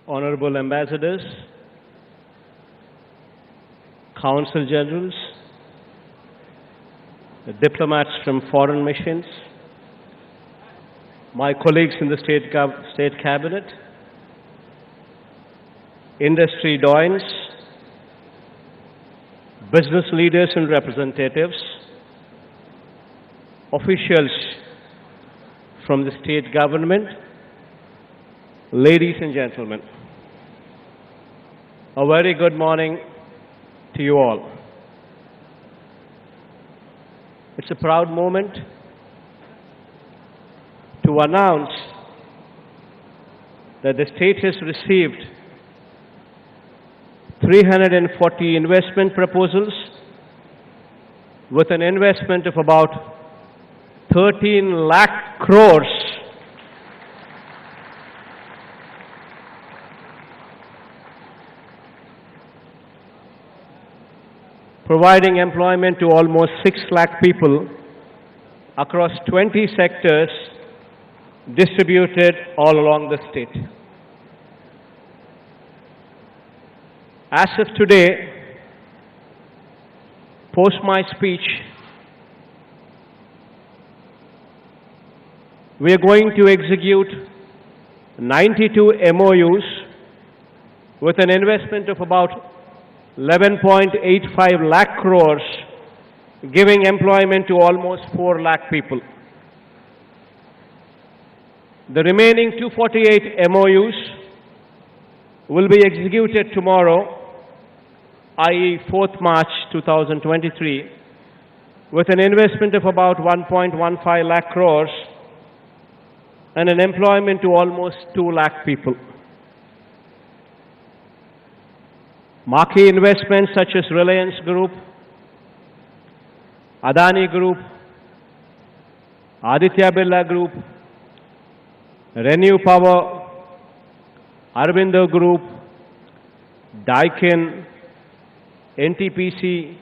Honorable Ambassadors, Consul Generals, the diplomats from foreign missions, my colleagues in the State Cabinet, industry doyens, business leaders and representatives, officials from the state government, ladies and gentlemen, a very good morning to you all. It's a proud moment to announce that the state has received 340 investment proposals with an investment of about 13 lakh crores providing employment to almost 6 lakh people across 20 sectors distributed all along the state. As of today, post my speech, we are going to execute 92 MOUs with an investment of about 11.85 lakh crores, giving employment to almost 4 lakh people. The remaining 248 MOUs will be executed tomorrow, i.e. 4th March 2023, with an investment of about 1.15 lakh crores and an employment to almost 2 lakh people. Marquee investments such as Reliance Group, Adani Group, Aditya Birla Group, Renew Power, Aurobindo Group, Daikin, NTPC,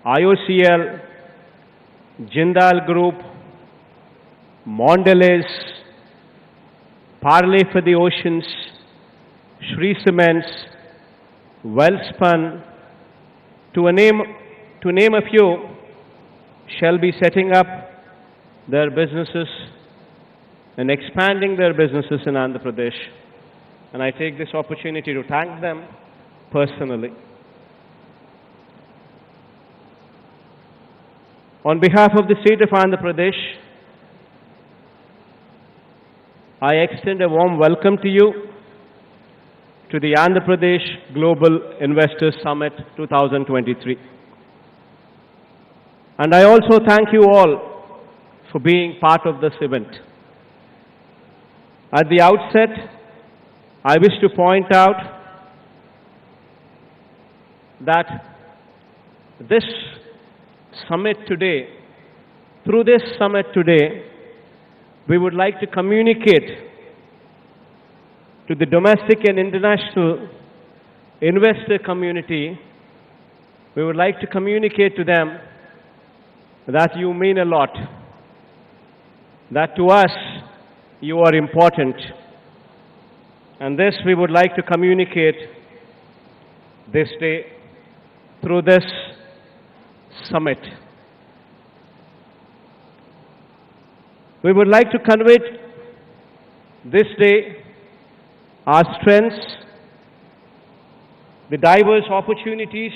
IOCL, Jindal Group, Mondelez, Parley for the Oceans, Shree Cements, Wellspun, to name a few, shall be setting up their businesses and expanding their businesses in Andhra Pradesh. And I take this opportunity to thank them personally. On behalf of the state of Andhra Pradesh, I extend a warm welcome to you to the Andhra Pradesh Global Investors Summit 2023. And I also thank you all for being part of this event. At the outset, I wish to point out that this summit today, through this summit today, we would like to communicate to the domestic and international investor community, we would like to communicate to them that you mean a lot, that to us you are important. And this we would like to communicate this day through this summit. We would like to convey this day our strengths, the diverse opportunities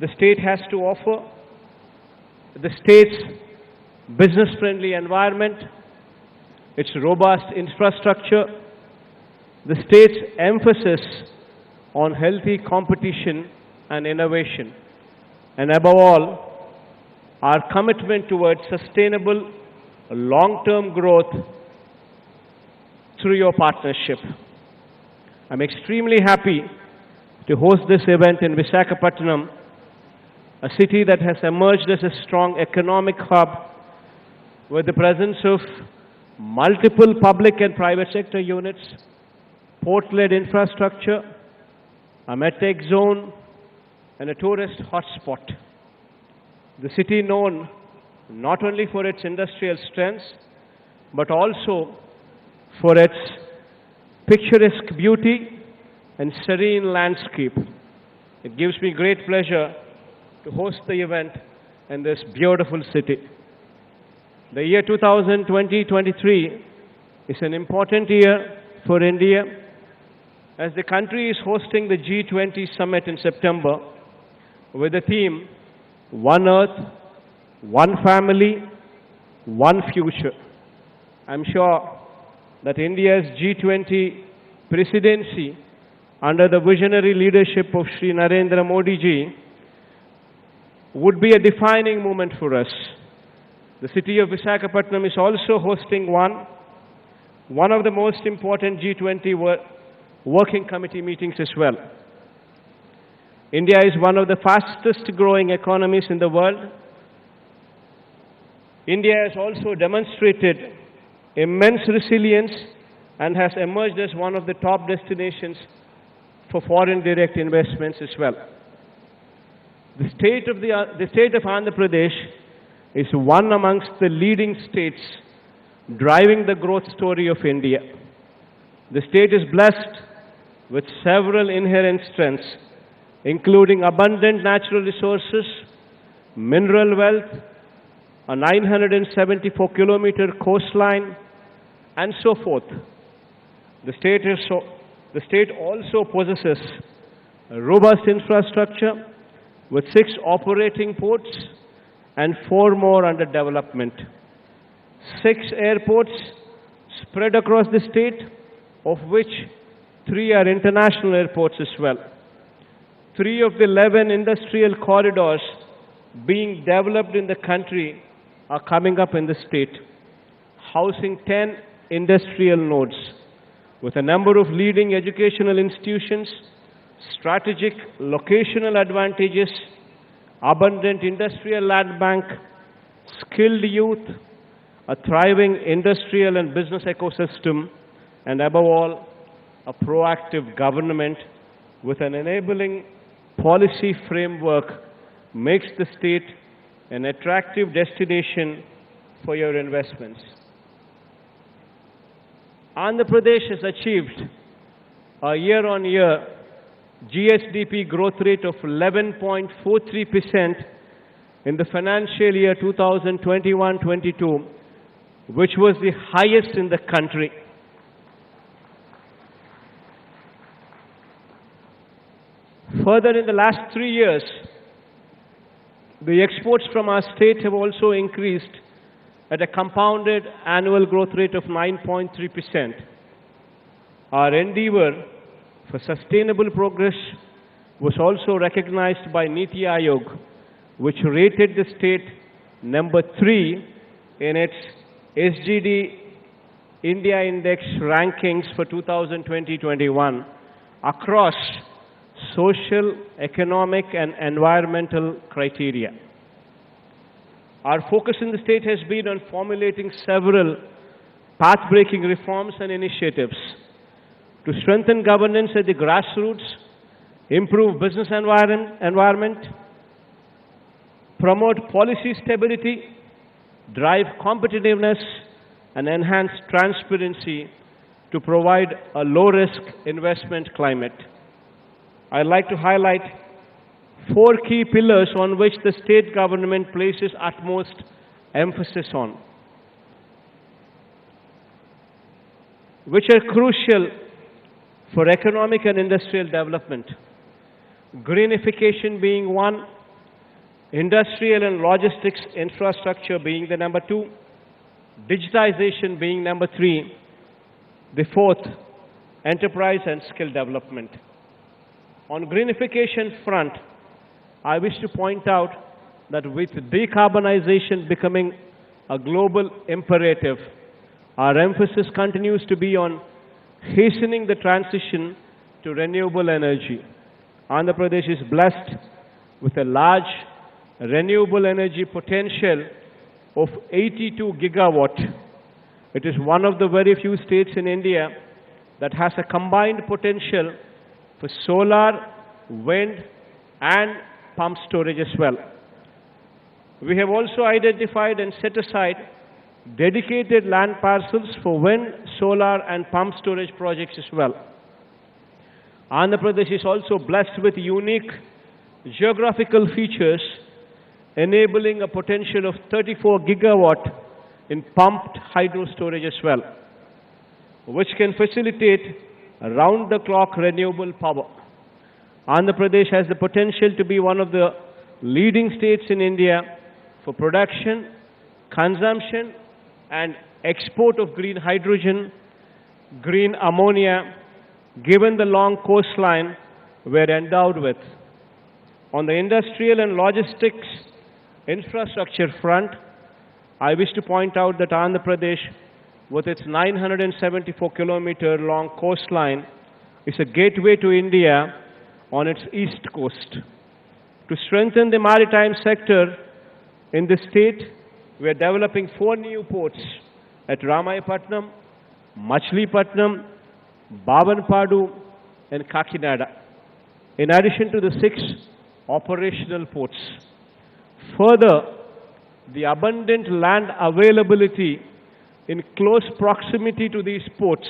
the state has to offer, the state's business-friendly environment, its robust infrastructure, the state's emphasis on healthy competition and innovation, and above all, our commitment towards sustainable long-term growth through your partnership. I'm extremely happy to host this event in Visakhapatnam, a city that has emerged as a strong economic hub with the presence of multiple public and private sector units, port-led infrastructure, a medtech zone, and a tourist hotspot. The city known not only for its industrial strengths, but also for its picturesque beauty and serene landscape. It gives me great pleasure to host the event in this beautiful city. The year 2020-23 is an important year for India as the country is hosting the G20 summit in September with the theme One Earth, One Family, One Future. I'm sure that India's G20 presidency under the visionary leadership of Shri Narendra Modi ji would be a defining moment for us. The city of Visakhapatnam is also hosting one of the most important G20 working committee meetings as well. India is one of the fastest growing economies in the world. India has also demonstrated immense resilience and has emerged as one of the top destinations for foreign direct investments as well. The state of Andhra Pradesh is one amongst the leading states driving the growth story of India. The state is blessed with several inherent strengths, including abundant natural resources, mineral wealth, a 974-kilometer coastline, and so forth. The state also possesses a robust infrastructure with 6 operating ports and 4 more under development. 6 airports spread across the state, of which 3 are international airports as well. 3 of the 11 industrial corridors being developed in the country are coming up in the state, housing 10 industrial nodes with a number of leading educational institutions, strategic locational advantages, abundant industrial land bank, skilled youth, a thriving industrial and business ecosystem, and above all, a proactive government with an enabling policy framework makes the state an attractive destination for your investments. Andhra Pradesh has achieved a year-on-year GSDP growth rate of 11.43% in the financial year 2021-22, which was the highest in the country. Further, in the last 3 years, the exports from our state have also increased at a compounded annual growth rate of 9.3%. Our endeavor for sustainable progress was also recognized by Niti Aayog, which rated the state number 3 in its SGD India Index rankings for 2020-21 across social, economic, and environmental criteria. Our focus in the state has been on formulating several path-breaking reforms and initiatives to strengthen governance at the grassroots, improve business environment, promote policy stability, drive competitiveness, and enhance transparency to provide a low-risk investment climate. I'd like to highlight 4 key pillars on which the state government places utmost emphasis on, which are crucial for economic and industrial development. Greenification being 1, industrial and logistics infrastructure being the number 2, digitization being number 3, the 4th, enterprise and skill development. On greenification front, I wish to point out that with decarbonization becoming a global imperative, our emphasis continues to be on hastening the transition to renewable energy. Andhra Pradesh is blessed with a large renewable energy potential of 82 gigawatt. It is one of the very few states in India that has a combined potential for solar, wind, and pump storage as well. We have also identified and set aside dedicated land parcels for wind, solar and pump storage projects as well. Andhra Pradesh is also blessed with unique geographical features enabling a potential of 34 gigawatt in pumped hydro storage as well, which can facilitate round-the-clock renewable power. Andhra Pradesh has the potential to be one of the leading states in India for production, consumption, and export of green hydrogen, green ammonia, given the long coastline we're endowed with. On the industrial and logistics infrastructure front, I wish to point out that Andhra Pradesh, with its 974-kilometer long coastline, is a gateway to India on its east coast. To strengthen the maritime sector in the state, we are developing 4 new ports at Ramayapatnam, Machilipatnam, Babanpadu, and Kakinada, in addition to the 6 operational ports. Further, the abundant land availability in close proximity to these ports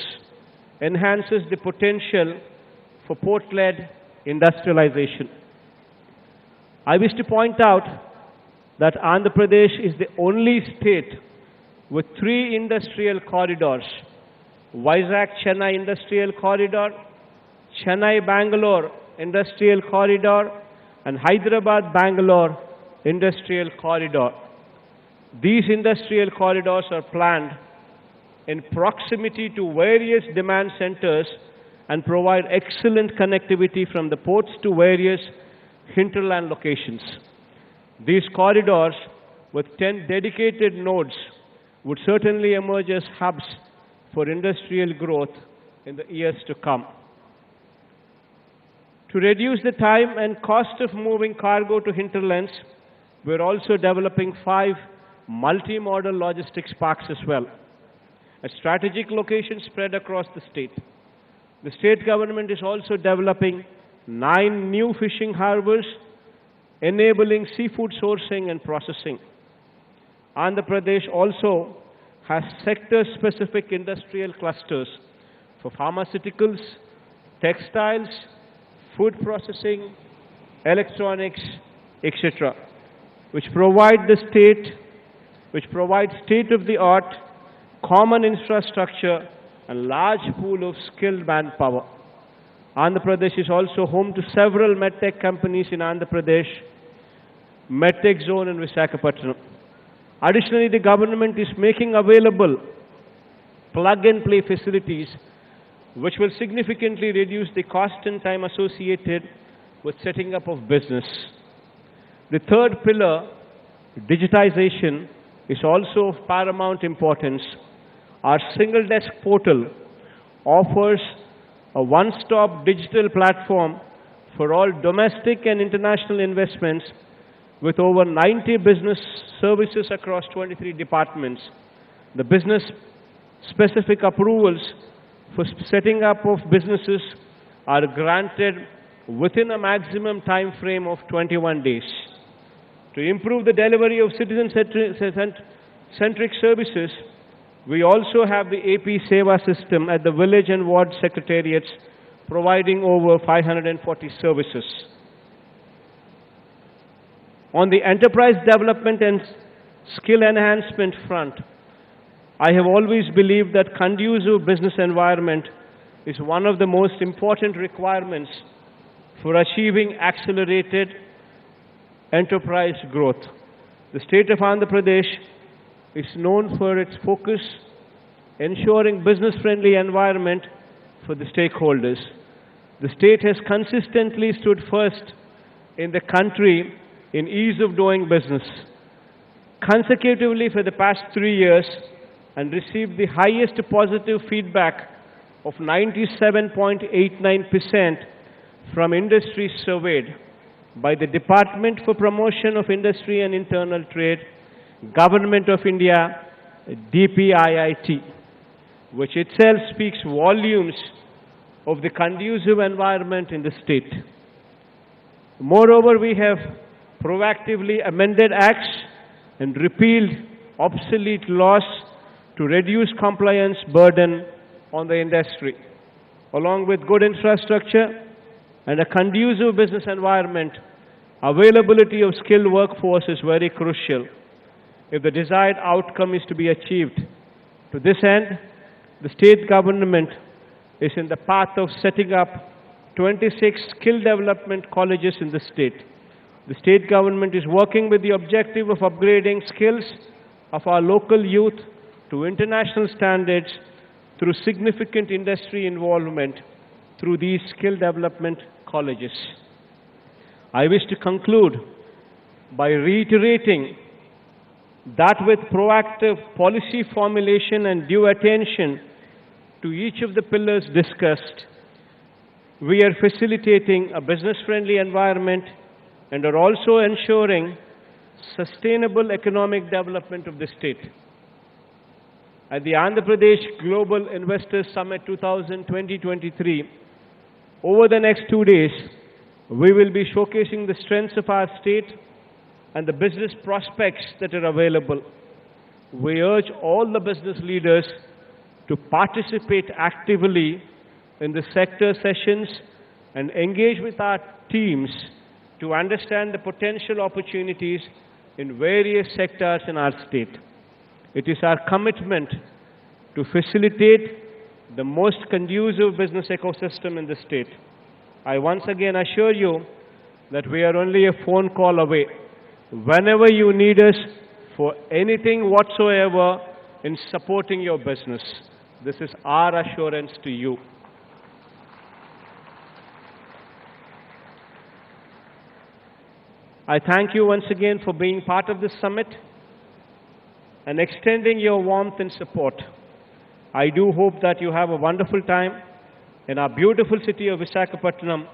enhances the potential for port-led industrialization. I wish to point out that Andhra Pradesh is the only state with 3 industrial corridors: Vizag-Chennai Industrial Corridor, Chennai-Bangalore Industrial Corridor, and Hyderabad-Bangalore Industrial Corridor. These industrial corridors are planned in proximity to various demand centers and provide excellent connectivity from the ports to various hinterland locations. These corridors, with 10 dedicated nodes, would certainly emerge as hubs for industrial growth in the years to come. To reduce the time and cost of moving cargo to hinterlands, we're also developing 5 multi-modal logistics parks as well, at strategic locations spread across the state. The state government is also developing 9 new fishing harbors, enabling seafood sourcing and processing. Andhra Pradesh also has sector-specific industrial clusters for pharmaceuticals, textiles, food processing, electronics, etc., which provide state-of-the-art common infrastructure and large pool of skilled manpower. Andhra Pradesh is also home to several medtech companies in Andhra Pradesh, medtech zone in Visakhapatnam. Additionally, the government is making available plug-and-play facilities which will significantly reduce the cost and time associated with setting up of business. The third pillar, digitization, is also of paramount importance. Our single desk portal offers a one-stop digital platform for all domestic and international investments with over 90 business services across 23 departments. The business-specific approvals for setting up of businesses are granted within a maximum time frame of 21 days. To improve the delivery of citizen-centric services, we also have the AP Seva system at the village and ward secretariats, providing over 540 services. On the enterprise development and skill enhancement front, I have always believed that conducive business environment is one of the most important requirements for achieving accelerated enterprise growth. The state of Andhra Pradesh is known for its focus ensuring business-friendly environment for the stakeholders. The state has consistently stood first in the country in ease of doing business, consecutively for the past 3 years, and received the highest positive feedback of 97.89% from industry surveyed by the Department for Promotion of Industry and Internal Trade, Government of India, DPIIT, which itself speaks volumes of the conducive environment in the state. Moreover, we have proactively amended acts and repealed obsolete laws to reduce compliance burden on the industry. Along with good infrastructure and a conducive business environment, availability of skilled workforce is very crucial if the desired outcome is to be achieved. To this end, the state government is in the path of setting up 26 skill development colleges in the state. The state government is working with the objective of upgrading skills of our local youth to international standards through significant industry involvement through these skill development colleges. I wish to conclude by reiterating that with proactive policy formulation and due attention to each of the pillars discussed, we are facilitating a business-friendly environment and are also ensuring sustainable economic development of the state. At the Andhra Pradesh Global Investors Summit 2020-23, over the next 2 days, we will be showcasing the strengths of our state and the business prospects that are available. We urge all the business leaders to participate actively in the sector sessions and engage with our teams to understand the potential opportunities in various sectors in our state. It is our commitment to facilitate the most conducive business ecosystem in the state. I once again assure you that we are only a phone call away. Whenever you need us for anything whatsoever in supporting your business, this is our assurance to you. I thank you once again for being part of this summit and extending your warmth and support. I do hope that you have a wonderful time in our beautiful city of Visakhapatnam,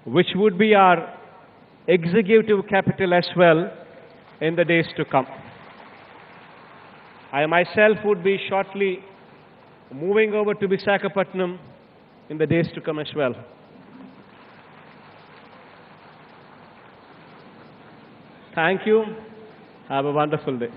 which would be our executive capital as well in the days to come. I myself would be shortly moving over to Visakhapatnam in the days to come as well. Thank you. Have a wonderful day.